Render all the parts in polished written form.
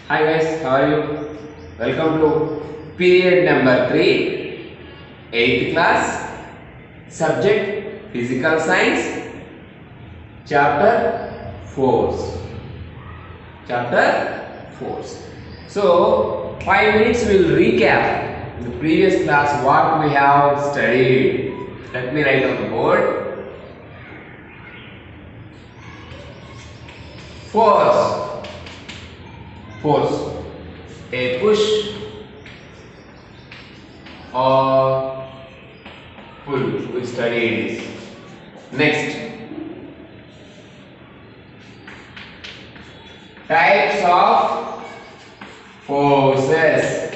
Hi guys, how are you? Welcome to period number 3, 8th class, subject Physical Science, chapter 4. Chapter 4. So, 5 minutes we'll recap the previous class what we have studied. Let me write on the board. Force. A push or pull. We studied this. Next, types of forces.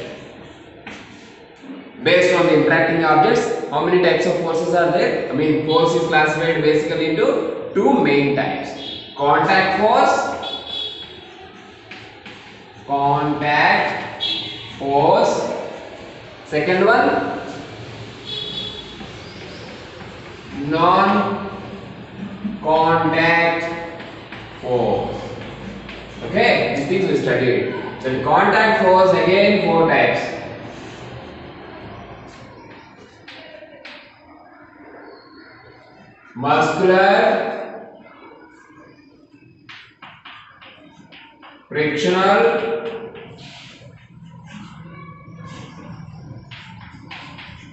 Based on the interacting objects, how many types of forces are there? Force is classified basically into two main types: contact force. Second one, non-contact force. Okay, these things we studied. Then contact force, again 4 types. Muscular, frictional,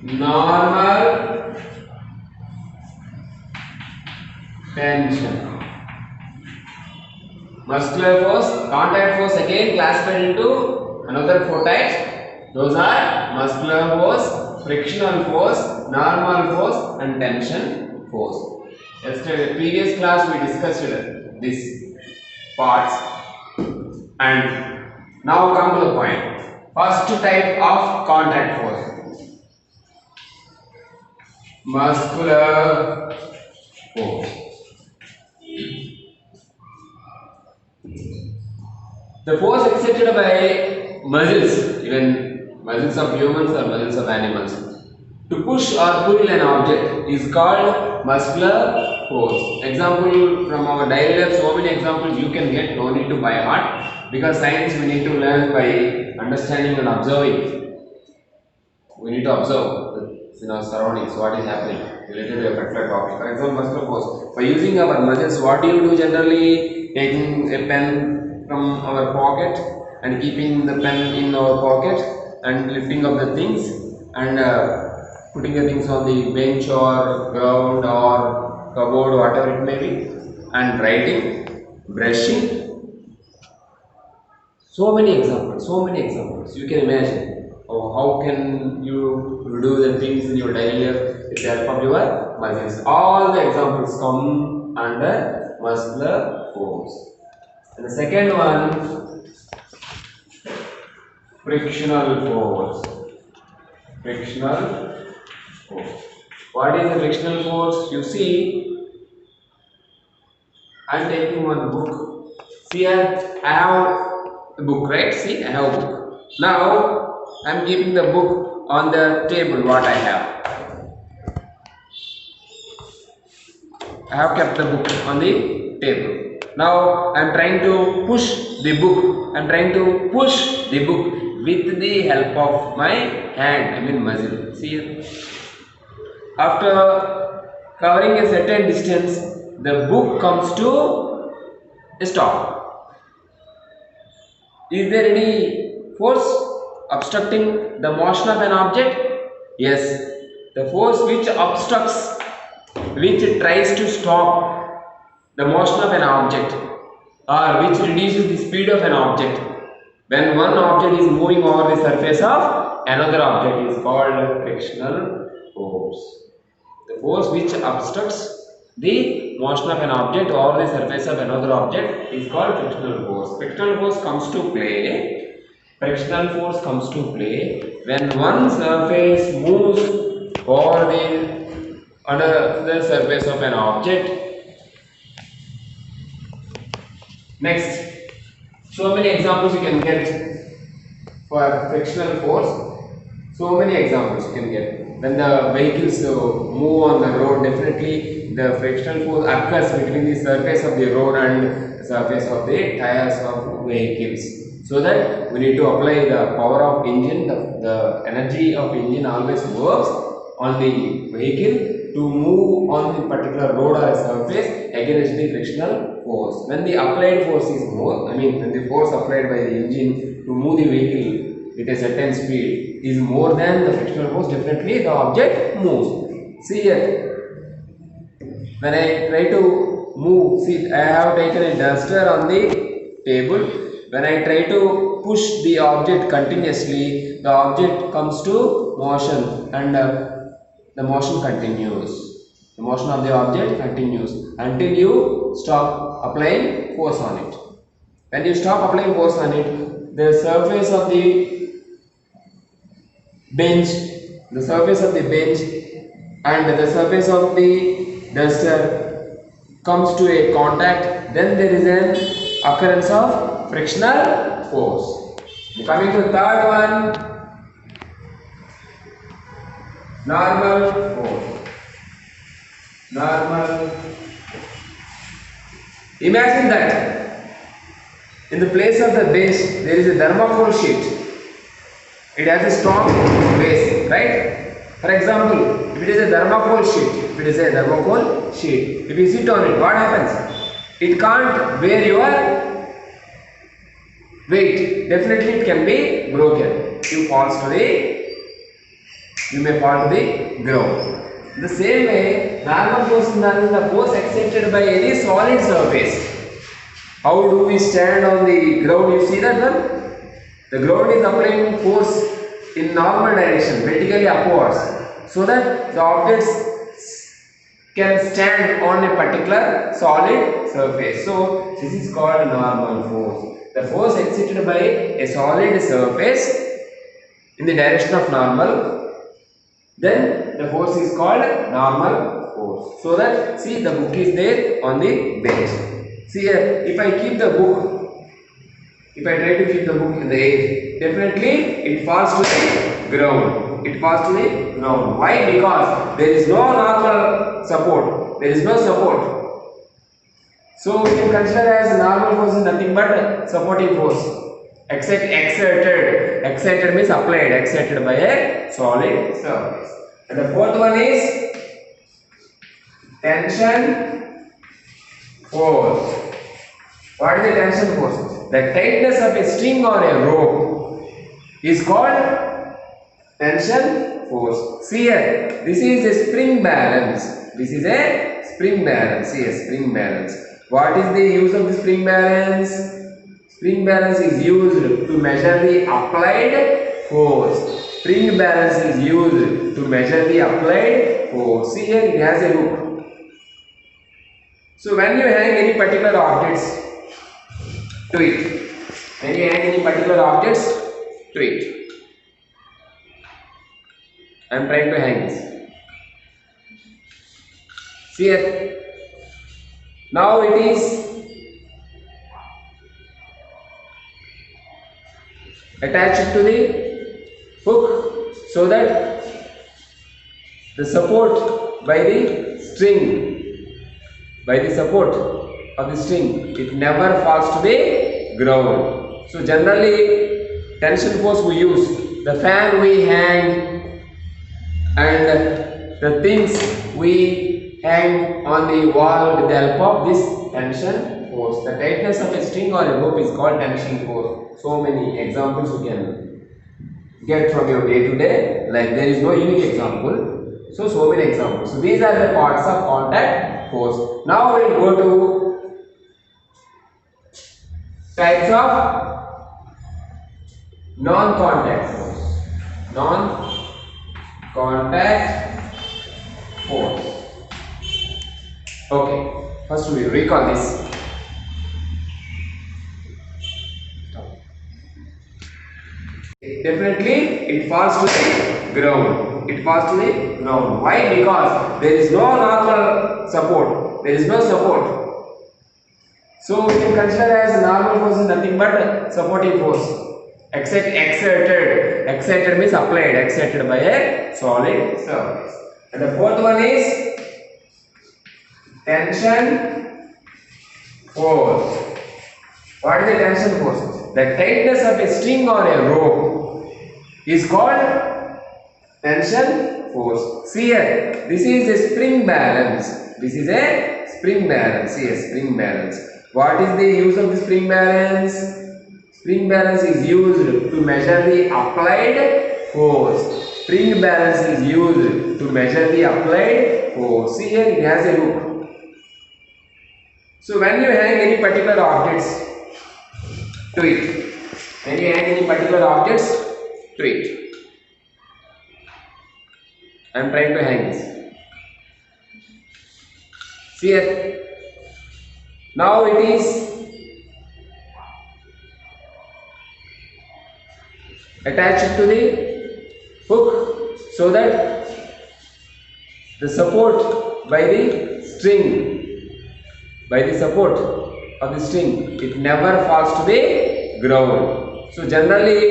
normal, tension. Muscular force, contact force again classified into another 4 types. Those are muscular force, frictional force, normal force and tension force. Yesterday, previous class we discussed these parts, and now come to the point. First type of contact force, muscular force. The force exerted by muscles, even muscles of humans or muscles of animals, to push or pull an object is called muscular force. Example from our daily life, so many examples you can get, no need to by heart, because science we need to learn by understanding and observing. We need to observe in our surroundings what is happening related to a particular topic. For example, muscular force. By using our muscles, what do you do generally? Taking a pen from our pocket and keeping the pen in our pocket and lifting up the things and putting the things on the bench or ground or cupboard, whatever it may be, and writing, brushing. So many examples. You can imagine. How can you do the things in your daily life with the help of your muscles? All the examples come under muscular force. And the second one, frictional force. What is the frictional force? You see, I am taking one book. See, I have a book, right? See, I have a book. Now, I am keeping the book on the table. What I have kept the book on the table. Now I am trying to push the book. With the help of my hand, muscle. See here. After covering a certain distance, the book comes to a stop. Is there any force obstructing the motion of an object? Yes, the force which obstructs, which tries to stop the motion of an object or which reduces the speed of an object when one object is moving over the surface of another object is called frictional force. The force which obstructs the motion of an object over the surface of another object is called frictional force. Frictional force comes to play when one surface moves over the under the surface of an object. Next, so many examples you can get for frictional force. So many examples you can get. When the vehicles move on the road, definitely the frictional force occurs between the surface of the road and the surface of the tires of vehicles. So that we need to apply the power of engine, the energy of engine always works on the vehicle to move on the particular road or a surface against the frictional force. When the applied force is more, when the force applied by the engine to move the vehicle with a certain speed is more than the frictional force, definitely the object moves. See here, when I try to move, see, I have taken a duster on the table. When I try to push the object continuously, the object comes to motion and the motion continues. The motion of the object continues until you stop applying force on it. When you stop applying force on it, the surface of the bench, and the surface of the duster comes to a contact, then there is an occurrence of frictional force. Coming to the third one, normal force. Normal. Imagine that in the place of the bench there is a thermocol sheet. It has a strong base, right? For example, if it is a thermocol sheet, if you sit on it, what happens? It can't bear your weight. Definitely it can be broken. You may fall to the ground. The same way, normal force is the force exerted by any solid surface. How do we stand on the ground? You see that one? The ground is applying force in normal direction, vertically upwards, so that the objects can stand on a particular solid surface. So this is called normal force. The force exerted by a solid surface in the direction of normal, then the force is called normal force. So that, see, the book is there on the bench. See here, if I try to keep the book in the air, definitely it falls to the ground. Why? Because there is no normal support. So we can consider as normal force is nothing but supporting force. Exerted. Exerted means applied. Exerted by a solid surface. And the fourth one is tension force. What is the tension force? The tightness of a string or a rope is called tension force. See here, this is a spring balance. See a spring balance. What is the use of the spring balance? Spring balance is used to measure the applied force. See here, it has a hook. So when you hang any particular objects to it, I am trying to hang this. See here. Now it is attached to the hook, so that the support by the support of the string, it never falls to the ground. So generally, tension force we use, the fan we hang and the things we hang on the wall with the help of this tension force. The tightness of a string or a rope is called tension force. So many examples you can get from your day to day, like there is no unique example. So many examples. So these are the parts of contact force. Now we will go to types of non-contact force. Non-contact force. Okay, first we recall this. Definitely it falls to the ground. Why? Because there is no normal support. So we can consider as normal force is nothing but supporting force. Exerted means applied. Exerted by a solid surface. And the fourth one is tension force. What is the tension force? The tightness of a string or a rope is called tension force. See here, this is a spring balance. This is a spring balance. See, a spring balance. What is the use of the spring balance? Spring balance is used to measure the applied force. Spring balance is used to measure the applied force. See here, it has a hook. So when you hang any particular objects to it, when you hang any particular objects to it, I am trying to hang this. See here. Now it is attached to the hook so that the support by the string, by the support of the string, it never falls to the ground. So generally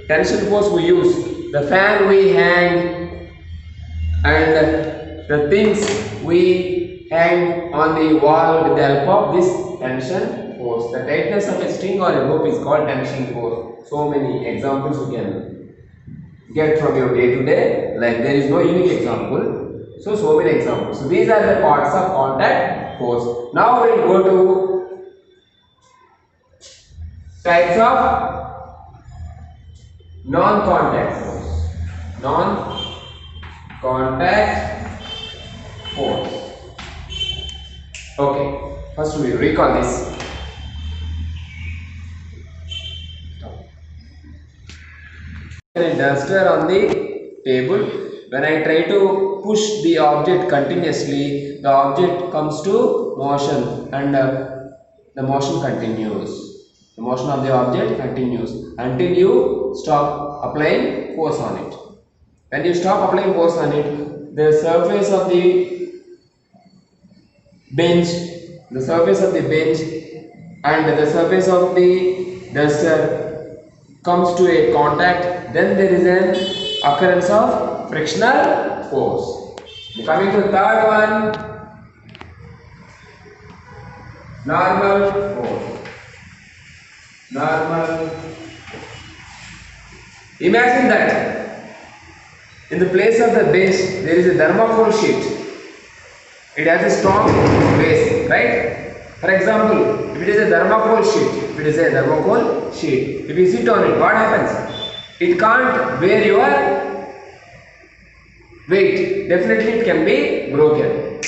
tension force we use, the fan we hang and the things we hang on the wall with the help of this tension force. The tightness of a string or a rope is called tension force. So many examples you can get from your day to day, like there is no unique example. So many examples. So these are the parts of contact force. Now we will go to types of non-contact force. Non-contact force. Okay, first we recall this. A duster on the table. When I try to push the object continuously, the object comes to motion and the motion continues. The motion of the object continues until you stop applying force on it. When you stop applying force on it, the surface of the bench, and the surface of the duster comes to a contact, then there is an occurrence of frictional force. Coming to the third one, normal force. Normal. Imagine that in the place of the base there is a thermocol sheet. It has a strong base, right? For example, if it is a thermocol sheet, if you sit on it, what happens? It can't bear your weight. Definitely it can be broken.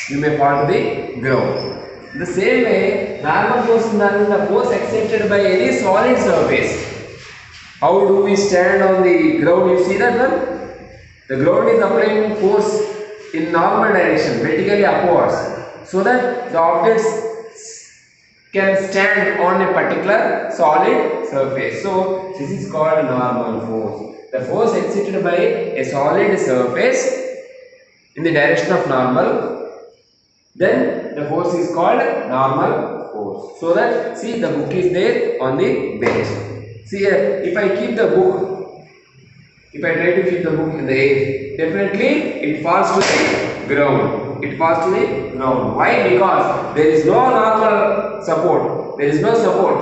You may fall to the ground. In the same way, normal force is the force exerted by any solid surface. How do we stand on the ground? You see that one? The ground is applying force in normal direction, vertically upwards, so that the objects can stand on a particular solid surface. So this is called normal force. The force exerted by a solid surface in the direction of normal, then the force is called normal force. So that, see, the book is there on the bench. See here, if I keep the book, if I try to keep the book in the air, definitely it falls to the ground. It falls to the ground. Why? Because there is no normal support. There is no support.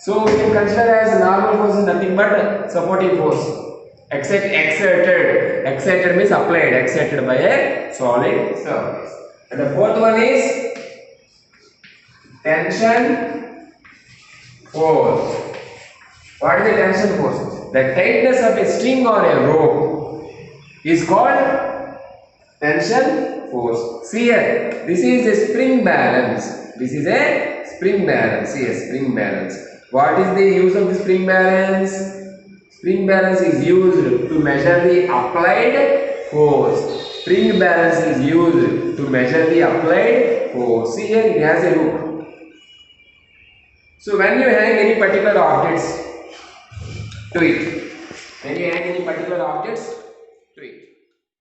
So we can consider as normal force is nothing but supporting force. Except exerted. Exerted means applied. Exerted by a solid surface. And the fourth one is tension force. What is the tension force? The tightness of a string or a rope is called tension force. See here, this is a spring balance. This is a spring balance. See, a spring balance. What is the use of the spring balance? Spring balance is used to measure the applied force. Spring balance is used to measure the applied force. See here, it has a hook. So when you hang any particular objects to it,